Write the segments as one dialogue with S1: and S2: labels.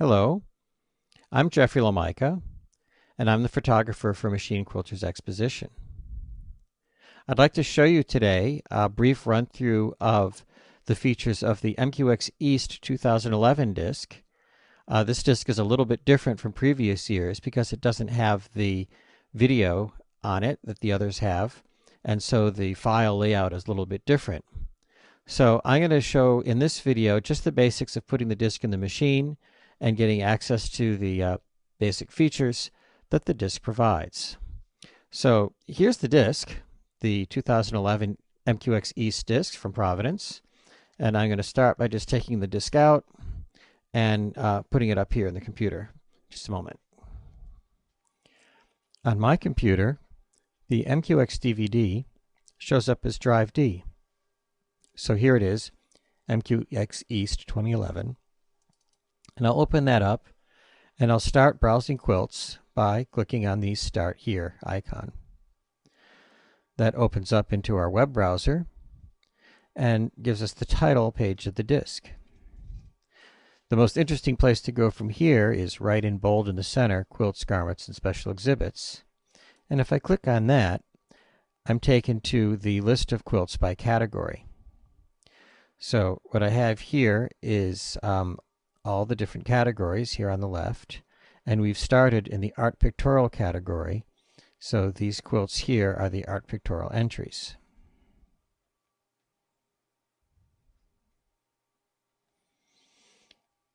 S1: Hello, I'm Jeffrey and I'm the photographer for Machine Quilters Exposition. I'd like to show you today a brief run-through of the features of the MQX East 2011 disc. This disc is a little bit different from previous years because it doesn't have the video on it that the others have, and so the file layout is a little bit different. So I'm going to show in this video just the basics of putting the disc in the machine and getting access to the basic features that the disc provides. So here's the disc, the 2011 MQX East disc from Providence. And I'm going to start by just taking the disc out and putting it up here in the computer. Just a moment. On my computer, the MQX DVD shows up as drive D. So here it is, MQX East 2011. And I'll open that up and I'll start browsing quilts by clicking on the Start Here icon. That opens up into our web browser and gives us the title page of the disc. The most interesting place to go from here is right in bold in the center, Quilts, Garments, and Special Exhibits. And if I click on that, I'm taken to the list of quilts by category. So what I have here is all the different categories here on the left, and we've started in the art pictorial category, so these quilts here are the art pictorial entries.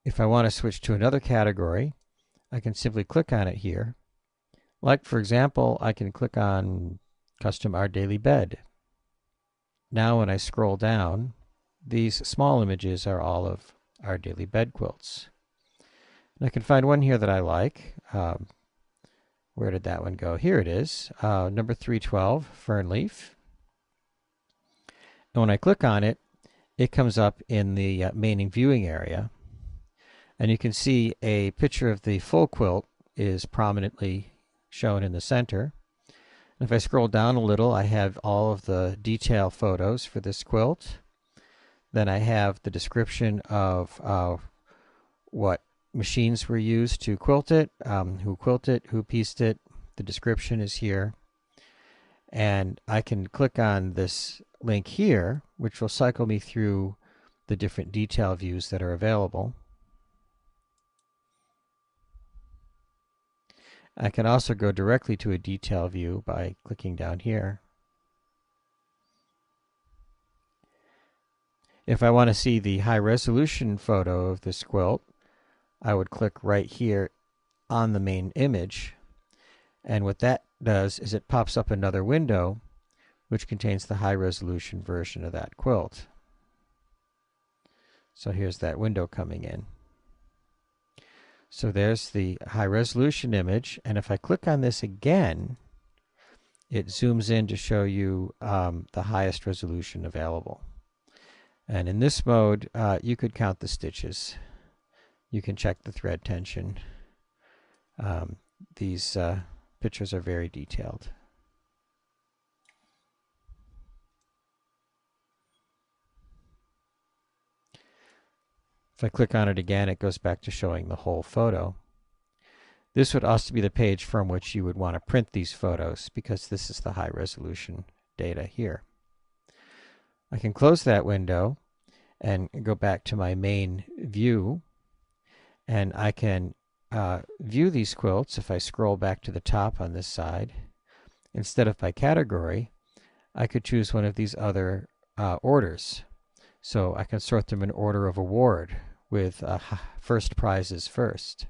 S1: If I want to switch to another category, I can simply click on it here. Like, for example, I can click on Custom Our Daily Bed. Now when I scroll down, these small images are all of Our Daily Bed quilts. And I can find one here that I like. Where did that one go? Here it is, number 312, Fern Leaf. And when I click on it, it comes up in the main viewing area. And you can see a picture of the full quilt is prominently shown in the center. And if I scroll down a little, I have all of the detail photos for this quilt. Then I have the description of what machines were used to quilt it, who pieced it. The description is here. And I can click on this link here, which will cycle me through the different detail views that are available. I can also go directly to a detail view by clicking down here. If I want to see the high resolution photo of this quilt, I would click right here on the main image. And what that does is it pops up another window which contains the high resolution version of that quilt. So here's that window coming in. So there's the high resolution image, and if I click on this again, it zooms in to show you the highest resolution available. And in this mode, you could count the stitches. You can check the thread tension. These pictures are very detailed. If I click on it again, it goes back to showing the whole photo. This would also be the page from which you would want to print these photos, because this is the high resolution data here. I can close that window and go back to my main view, and I can view these quilts. If I scroll back to the top on this side, instead of by category, I could choose one of these other orders. So I can sort them in order of award, with first prizes first.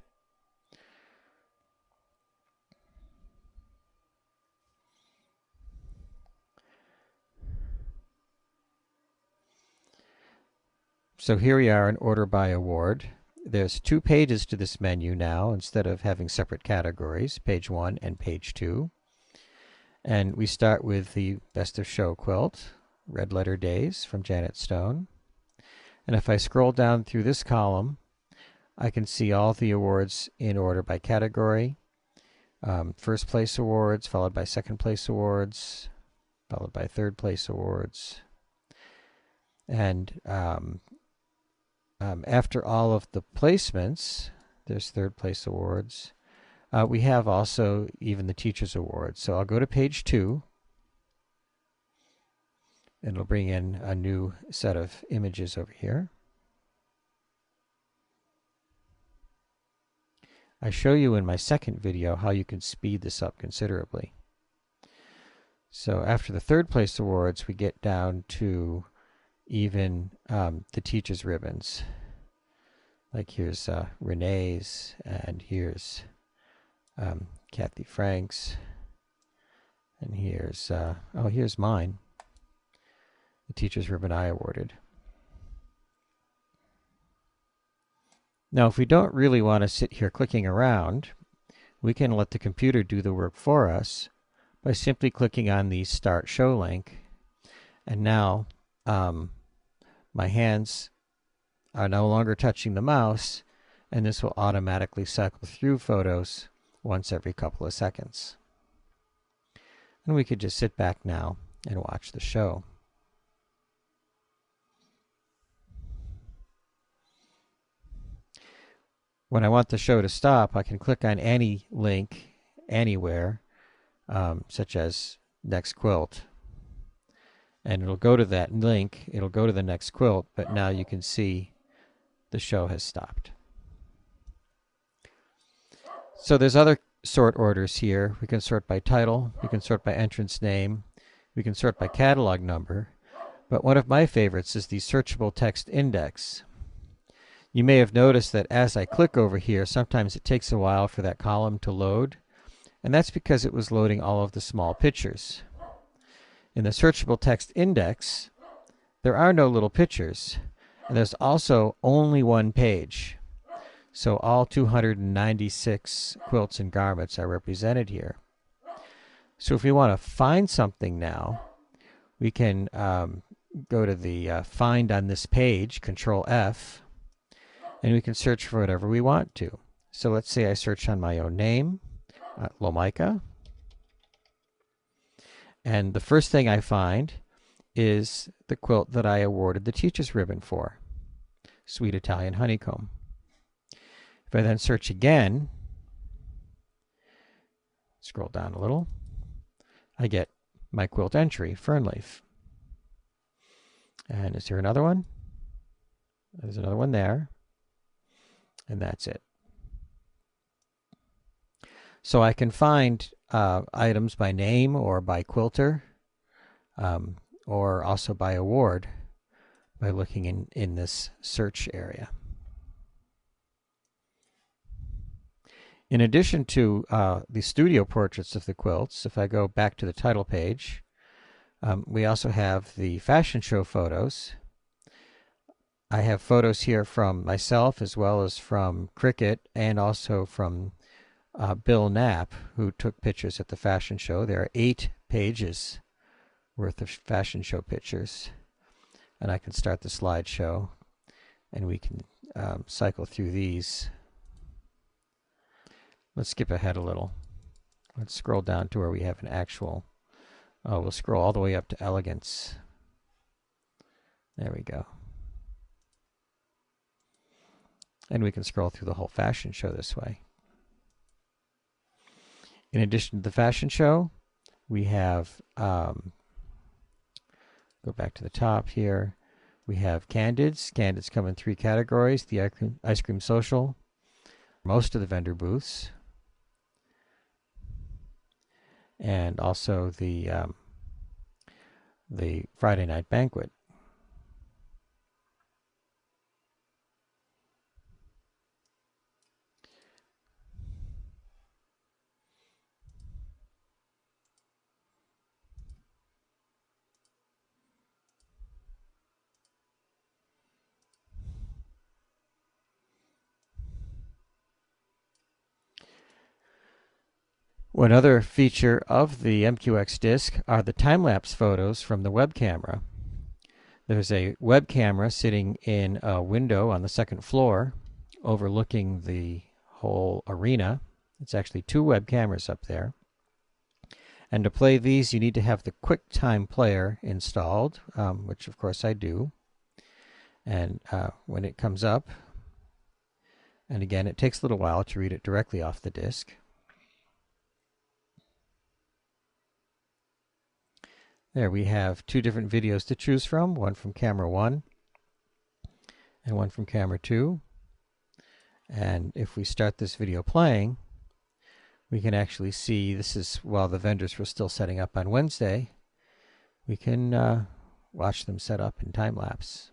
S1: So here we are in order by award. There's two pages to this menu now instead of having separate categories, page 1 and page 2. And we start with the Best of Show quilt, Red Letter Days from Janet Stone. And if I scroll down through this column, I can see all the awards in order by category. First place awards, followed by second place awards, followed by third place awards. And after all of the placements, There's third place awards. We have also even the teachers awards. So I'll go to page 2. And it'll bring in a new set of images over here. I show you in my second video how you can speed this up considerably. So after the third place awards, we get down to even the teachers' ribbons. Like here's Renee's, and here's Kathy Frank's, and here's here's mine, the teacher's ribbon I awarded. Now, if we don't really want to sit here clicking around, we can let the computer do the work for us by simply clicking on the Start Show link. And now my hands are no longer touching the mouse, and this will automatically cycle through photos once every couple of seconds. And we could just sit back now and watch the show. When I want the show to stop, I can click on any link anywhere, such as Next Quilt. And it'll go to that link, it'll go to the next quilt, but now you can see the show has stopped. So there's other sort orders here. We can sort by title, we can sort by entrance name, we can sort by catalog number, but one of my favorites is the searchable text index. You may have noticed that as I click over here, sometimes it takes a while for that column to load, and that's because it was loading all of the small pictures. In the searchable text index, there are no little pictures, and there's also only one page. So all 296 quilts and garments are represented here. So if we want to find something now, we can go to the Find on this page, Control F, and we can search for whatever we want to. So let's say I search on my own name, Lomica. And the first thing I find is the quilt that I awarded the teacher's ribbon for, Sweet Italian Honeycomb. If I then search again, scroll down a little, I get my quilt entry, Fernleaf. And is there another one? There's another one there. And that's it. So I can find items by name or by quilter, or also by award by looking in this search area. In addition to the studio portraits of the quilts, if I go back to the title page, we also have the fashion show photos. I have photos here from myself as well as from Cricket and also from Bill Knapp, who took pictures at the fashion show. There are 8 pages worth of fashion show pictures. And I can start the slideshow and we can cycle through these. Let's skip ahead a little. Let's scroll down to where we have an actual, we'll scroll all the way up to elegance. There we go. And we can scroll through the whole fashion show this way. In addition to the fashion show, we have, go back to the top here, we have Candids. Candids come in 3 categories: the Ice Cream Social, most of the vendor booths, and also the Friday night banquet. One other feature of the MQX disc are the time-lapse photos from the web camera. There's a web camera sitting in a window on the 2nd floor overlooking the whole arena. It's actually 2 web cameras up there. And to play these, you need to have the QuickTime player installed, which of course I do. And when it comes up, And again, it takes a little while to read it directly off the disk. There we have two different videos to choose from, one from camera 1 and one from camera 2. And if we start this video playing, we can actually see, this is while the vendors were still setting up on Wednesday. We can watch them set up in time lapse.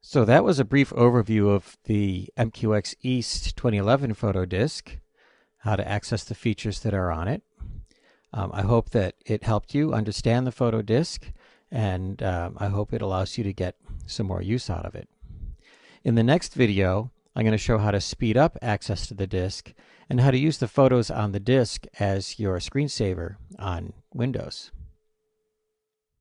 S1: So that was a brief overview of the MQX East 2011 photo disc, how to access the features that are on it. I hope that it helped you understand the photo disc, and I hope it allows you to get some more use out of it. In the next video, I'm going to show how to speed up access to the disc and how to use the photos on the disc as your screensaver on Windows.